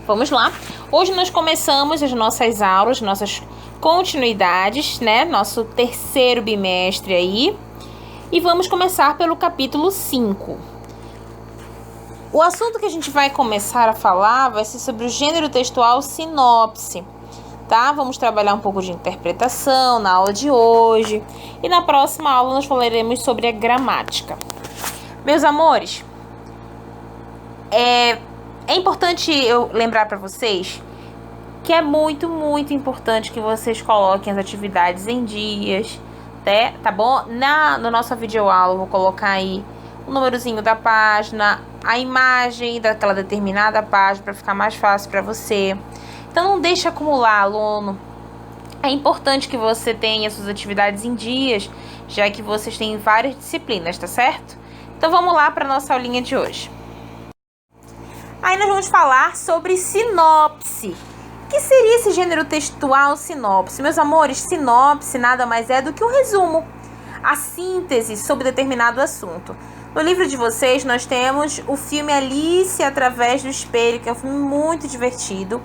Vamos lá. Hoje nós começamos as nossas aulas, nossas continuidades, né? Nosso terceiro bimestre aí. E vamos começar pelo capítulo 5. O assunto que a gente vai começar a falar vai ser sobre o gênero textual sinopse, tá? Vamos trabalhar um pouco de interpretação na aula de hoje. E na próxima aula nós falaremos sobre a gramática. Meus amores, é importante eu lembrar para vocês que é muito importante que vocês coloquem as atividades em dias, tá bom? Na nossa videoaula eu vou colocar aí o númerozinho da página, a imagem daquela determinada página para ficar mais fácil para você. Então não deixe acumular, aluno. É importante que você tenha suas atividades em dias, já que vocês têm várias disciplinas, tá certo? Então vamos lá para a nossa aulinha de hoje. Aí nós vamos falar sobre sinopse. O que seria esse gênero textual sinopse? Meus amores, sinopse nada mais é do que um resumo, a síntese sobre determinado assunto. No livro de vocês nós temos o filme Alice através do Espelho, que é um filme muito divertido.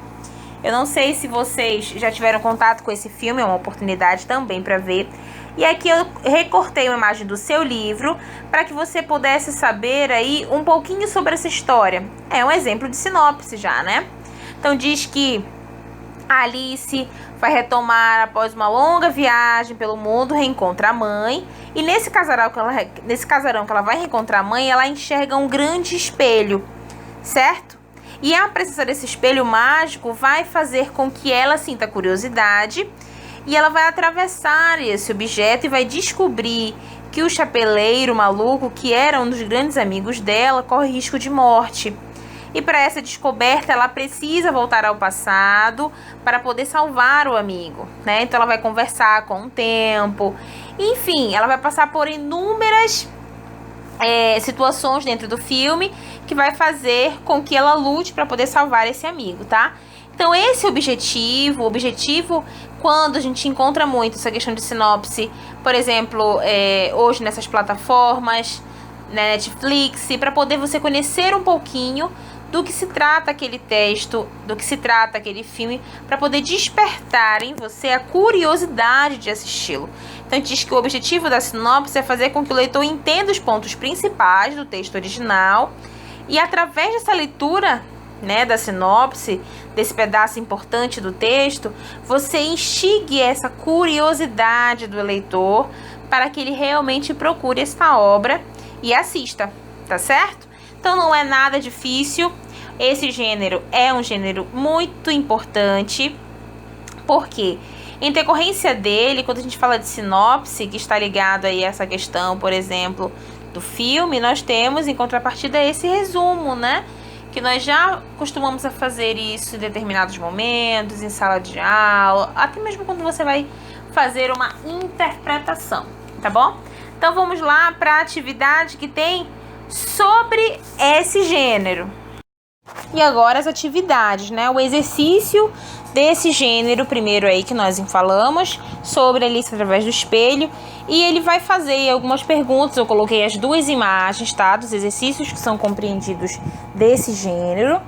Eu não sei se vocês já tiveram contato com esse filme, é uma oportunidade também para ver. E aqui eu recortei uma imagem do seu livro para que você pudesse saber aí um pouquinho sobre essa história. É um exemplo de sinopse já, né? Então diz que a Alice vai retomar após uma longa viagem pelo mundo, reencontra a mãe. E nesse casarão que ela vai reencontrar a mãe, ela enxerga um grande espelho, certo? E a presença desse espelho mágico vai fazer com que ela sinta curiosidade. E ela vai atravessar esse objeto e vai descobrir que o chapeleiro maluco, que era um dos grandes amigos dela, corre risco de morte. E para essa descoberta, ela precisa voltar ao passado para poder salvar o amigo, né? Então ela vai conversar com o tempo. Enfim, ela vai passar por inúmeras situações dentro do filme que vai fazer com que ela lute para poder salvar esse amigo, tá? Então esse objetivo, quando a gente encontra muito essa questão de sinopse, por exemplo, hoje nessas plataformas, né, Netflix, para poder você conhecer um pouquinho do que se trata aquele texto, do que se trata aquele filme, para poder despertar em você a curiosidade de assisti-lo. Então, diz que o objetivo da sinopse é fazer com que o leitor entenda os pontos principais do texto original e, através dessa leitura, né, da sinopse, desse pedaço importante do texto, você instigue essa curiosidade do leitor para que ele realmente procure esta obra e assista, tá certo? Então não é nada difícil. Esse gênero é um gênero muito importante, porque em decorrência dele, quando a gente fala de sinopse, que está ligado aí a essa questão, por exemplo, do filme, nós temos em contrapartida esse resumo, né? Que nós já costumamos a fazer isso em determinados momentos, em sala de aula, até mesmo quando você vai fazer uma interpretação, tá bom? Então vamos lá para a atividade que tem sobre esse gênero. E agora as atividades, né? O exercício desse gênero, primeiro aí que nós falamos, sobre Alice através do espelho. E ele vai fazer algumas perguntas, eu coloquei as duas imagens, tá? Dos exercícios que são compreendidos desse gênero,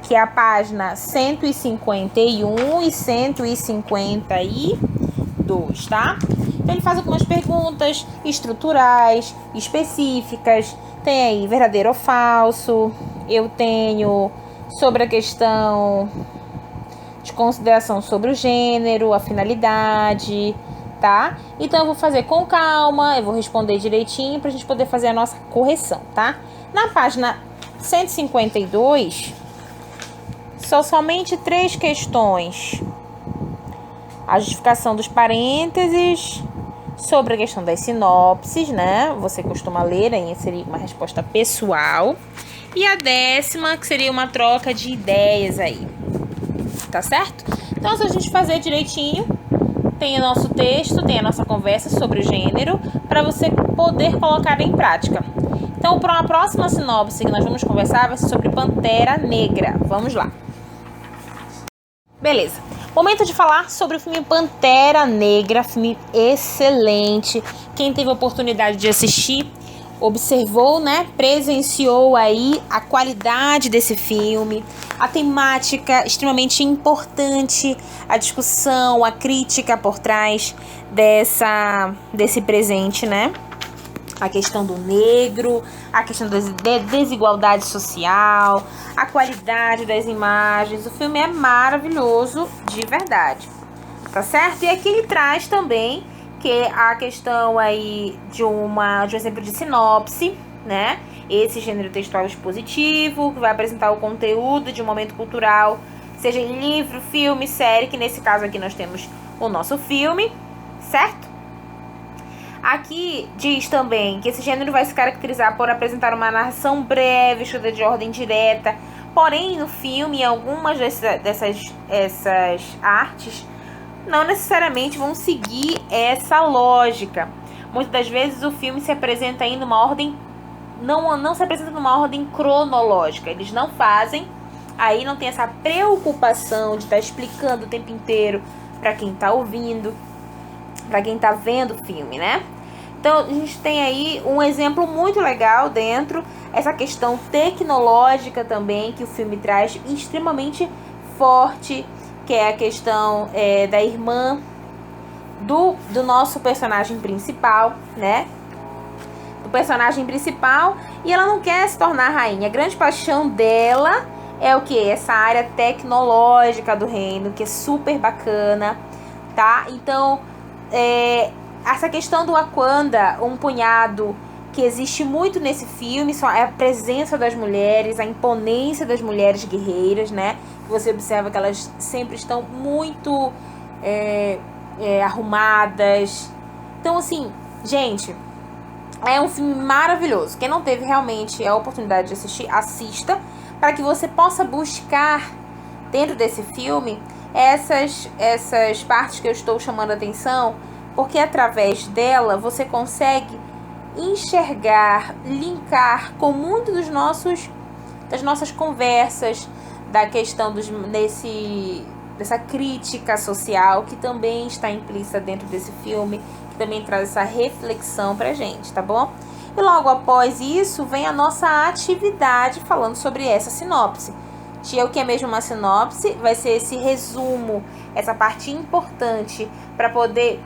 que é a página 151 e 152, tá? Então ele faz algumas perguntas estruturais, específicas, tem aí verdadeiro ou falso, eu tenho sobre a questão de consideração sobre o gênero, a finalidade, tá? Então eu vou fazer com calma, eu vou responder direitinho pra gente poder fazer a nossa correção, tá? Na página 152, são somente 3 questões. A justificação dos parênteses, sobre a questão das sinopses, né? Você costuma ler, aí seria uma resposta pessoal. E a 10ª, que seria uma troca de ideias aí, tá certo? Então, se a gente fazer direitinho, tem o nosso texto, tem a nossa conversa sobre o gênero, para você poder colocar em prática. Então, para a próxima sinopse que nós vamos conversar, vai ser sobre Pantera Negra. Vamos lá. Beleza. Momento de falar sobre o filme Pantera Negra, filme excelente. Quem teve a oportunidade de assistir, observou, né, presenciou aí a qualidade desse filme, a temática extremamente importante, a discussão, a crítica por trás desse presente, né? A questão do negro, a questão da desigualdade social, a qualidade das imagens. O filme é maravilhoso, de verdade, tá certo? E aqui ele traz também que a questão aí de um exemplo de sinopse, né? Esse gênero textual expositivo, que vai apresentar o conteúdo de um momento cultural, seja em livro, filme, série, que nesse caso aqui nós temos o nosso filme, certo? Aqui diz também que esse gênero vai se caracterizar por apresentar uma narração breve, estuda de ordem direta, porém no filme, algumas dessas artes não necessariamente vão seguir essa lógica. Muitas das vezes o filme se apresenta aí numa ordem, não se apresenta numa ordem cronológica, eles não fazem, aí não tem essa preocupação de estar explicando o tempo inteiro para quem está ouvindo, para quem tá vendo o filme, né? Então, a gente tem aí um exemplo muito legal dentro, essa questão tecnológica também, que o filme traz, extremamente forte, que é a questão da irmã do nosso personagem principal, né? Do personagem principal, e ela não quer se tornar rainha. A grande paixão dela é o quê? Essa área tecnológica do reino, que é super bacana, tá? Então, essa questão do Wakanda, um punhado que existe muito nesse filme, é a presença das mulheres, a imponência das mulheres guerreiras, né? Você observa que elas sempre estão muito arrumadas. Então, assim, gente, é um filme maravilhoso. Quem não teve realmente a oportunidade de assistir, assista, para que você possa buscar dentro desse filme essas partes que eu estou chamando a atenção, porque através dela você consegue enxergar, linkar com muito das nossas conversas, da questão dessa crítica social que também está implícita dentro desse filme, que também traz essa reflexão pra gente, tá bom? E logo após isso vem a nossa atividade falando sobre essa sinopse. O que é mesmo uma sinopse? Vai ser esse resumo, essa parte importante para poder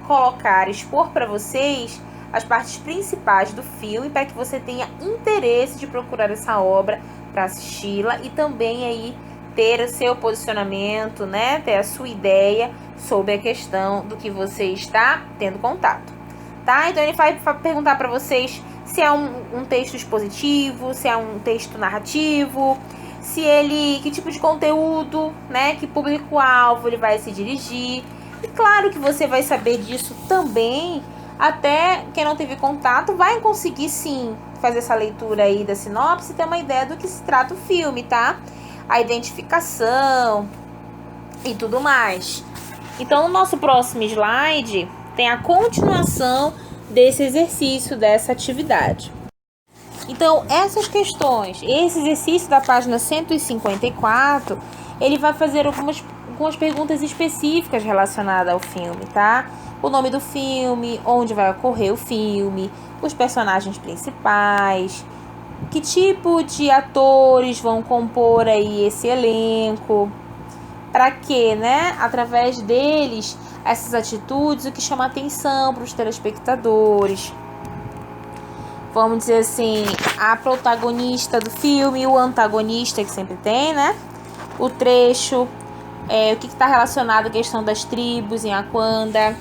expor para vocês as partes principais do filme, para que você tenha interesse de procurar essa obra para assisti-la e também aí ter o seu posicionamento, né? Ter a sua ideia sobre a questão do que você está tendo contato, tá? Então ele vai perguntar para vocês se é um texto expositivo, se é um texto narrativo, que tipo de conteúdo, né, que público-alvo ele vai se dirigir. E claro que você vai saber disso também, até quem não teve contato vai conseguir sim fazer essa leitura aí da sinopse e ter uma ideia do que se trata o filme, tá? A identificação e tudo mais. Então, no nosso próximo slide tem a continuação desse exercício, dessa atividade. Então, essas questões, esse exercício da página 154, ele vai fazer algumas perguntas específicas relacionadas ao filme, tá? O nome do filme, onde vai ocorrer o filme, os personagens principais, que tipo de atores vão compor aí esse elenco, para que, né, através deles, essas atitudes, o que chama atenção para os telespectadores. Vamos dizer assim, a protagonista do filme, o antagonista que sempre tem, né? O trecho, o que está relacionado à questão das tribos em Wakanda.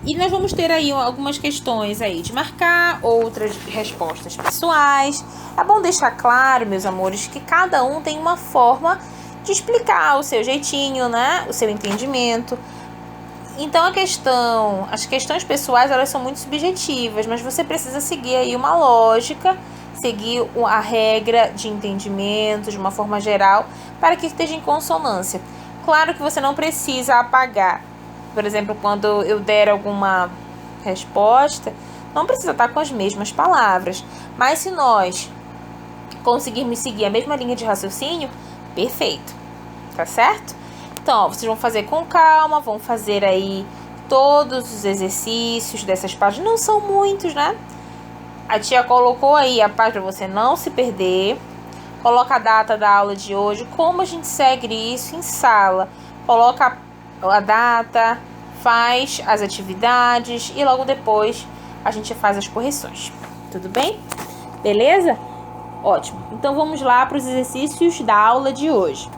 E nós vamos ter aí algumas questões aí de marcar, outras respostas pessoais. É bom deixar claro, meus amores, que cada um tem uma forma de explicar o seu jeitinho, né? O seu entendimento. Então as questões pessoais, elas são muito subjetivas, mas você precisa seguir aí uma lógica, seguir a regra de entendimento de uma forma geral, para que esteja em consonância. Claro que você não precisa apagar. Por exemplo, quando eu der alguma resposta, não precisa estar com as mesmas palavras. Mas se nós conseguirmos seguir a mesma linha de raciocínio, perfeito, tá certo? Então, ó, vocês vão fazer com calma, vão fazer aí todos os exercícios dessas páginas. Não são muitos, né? A tia colocou aí a parte para você não se perder. Coloca a data da aula de hoje, como a gente segue isso em sala. Coloca a data, faz as atividades e logo depois a gente faz as correções. Tudo bem? Beleza? Ótimo. Então vamos lá para os exercícios da aula de hoje.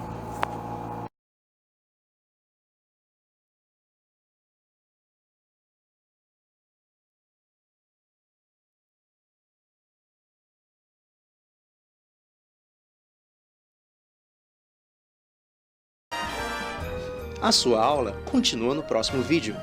A sua aula continua no próximo vídeo.